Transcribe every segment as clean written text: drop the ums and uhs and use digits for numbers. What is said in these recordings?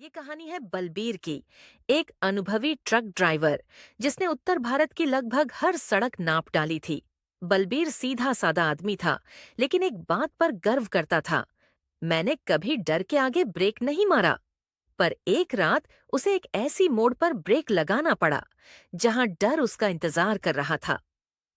ये कहानी है बलबीर की। एक अनुभवी ट्रक ड्राइवर जिसने उत्तर भारत की लगभग हर सड़क नाप डाली थी। बलबीर सीधा सादा आदमी था, लेकिन एक बात पर गर्व करता था। मैंने कभी डर के आगे ब्रेक नहीं मारा। पर एक रात उसे एक ऐसी मोड़ पर ब्रेक लगाना पड़ा जहां डर उसका इंतजार कर रहा था।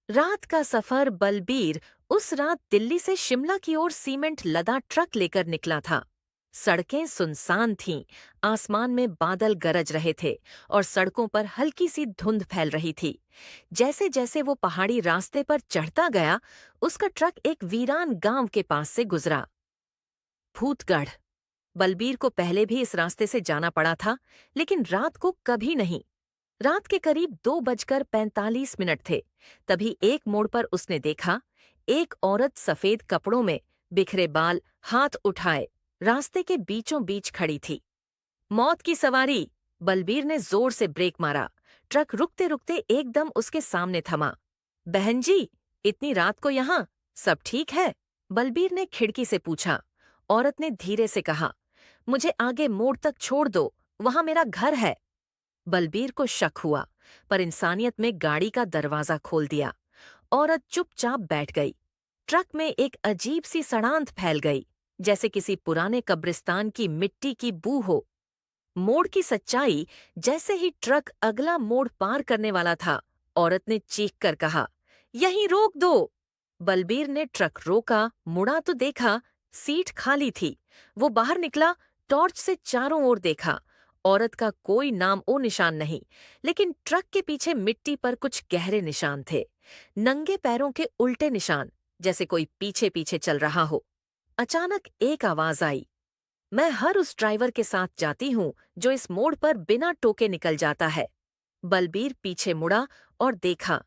रात का सफर बलबीर उस रात दिल्ली से शिमला की ओर सीमेंट लदा ट्रक लेकर निकला था। सड़कें सुनसान थीं, आसमान में बादल गरज रहे थे और सड़कों पर हल्की सी धुंध फैल रही थी। जैसे जैसे वो पहाड़ी रास्ते पर चढ़ता गया, उसका ट्रक एक वीरान गांव के पास से गुजरा। भूतगढ़। बलबीर को पहले भी इस रास्ते से जाना पड़ा था, लेकिन रात को कभी नहीं। रात के करीब 2:45 थे। तभी एक मोड़ पर उसने देखा, एक औरत सफेद कपड़ों में, बिखरे बाल, हाथ उठाए, रास्ते के बीचों बीच खड़ी थी। मौत की सवारी। बलबीर ने जोर से ब्रेक मारा। ट्रक रुकते रुकते एकदम उसके सामने थमा। बहन जी, इतनी रात को यहाँ सब ठीक है? बलबीर ने खिड़की से पूछा। औरत ने धीरे से कहा, मुझे आगे मोड़ तक छोड़ दो, वहां मेरा घर है। बलबीर को शक हुआ, पर इंसानियत में गाड़ी का दरवाजा खोल दिया। औरत चुपचाप बैठ गई। ट्रक में एक अजीब सी सड़ांध फैल गई, जैसे किसी पुराने कब्रिस्तान की मिट्टी की बू हो। मोड़ की सच्चाई। जैसे ही ट्रक अगला मोड़ पार करने वाला था, औरत ने चीख कर कहा, यहीं रोक दो। बलबीर ने ट्रक रोका, मुड़ा तो देखा, सीट खाली थी। वो बाहर निकला, टॉर्च से चारों ओर देखा। औरत का कोई नाम ओ निशान नहीं, लेकिन ट्रक के पीछे मिट्टी पर कुछ गहरे निशान थे। नंगे पैरों के उल्टे निशान, जैसे कोई पीछे पीछे चल रहा हो। अचानक एक आवाज आई, मैं हर उस ड्राइवर के साथ जाती हूँ जो इस मोड़ पर बिना टोके निकल जाता है। बलबीर पीछे मुड़ा और देखा,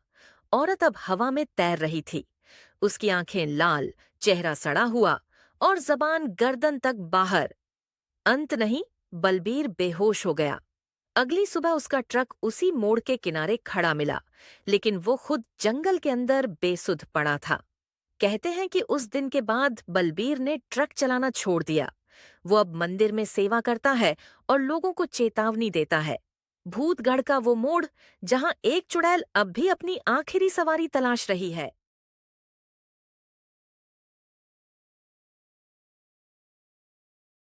औरत अब हवा में तैर रही थी। उसकी आंखें लाल, चेहरा सड़ा हुआ और जबान गर्दन तक बाहर। अंत नहीं, बलबीर बेहोश हो गया। अगली सुबह उसका ट्रक उसी मोड़ के किनारे खड़ा मिला, लेकिन वो खुद जंगल के अंदर बेसुध पड़ा था। कहते हैं कि उस दिन के बाद बलबीर ने ट्रक चलाना छोड़ दिया। वो अब मंदिर में सेवा करता है और लोगों को चेतावनी देता है। भूतगढ़ का वो मोड़ जहां एक चुड़ैल अब भी अपनी आखिरी सवारी तलाश रही है।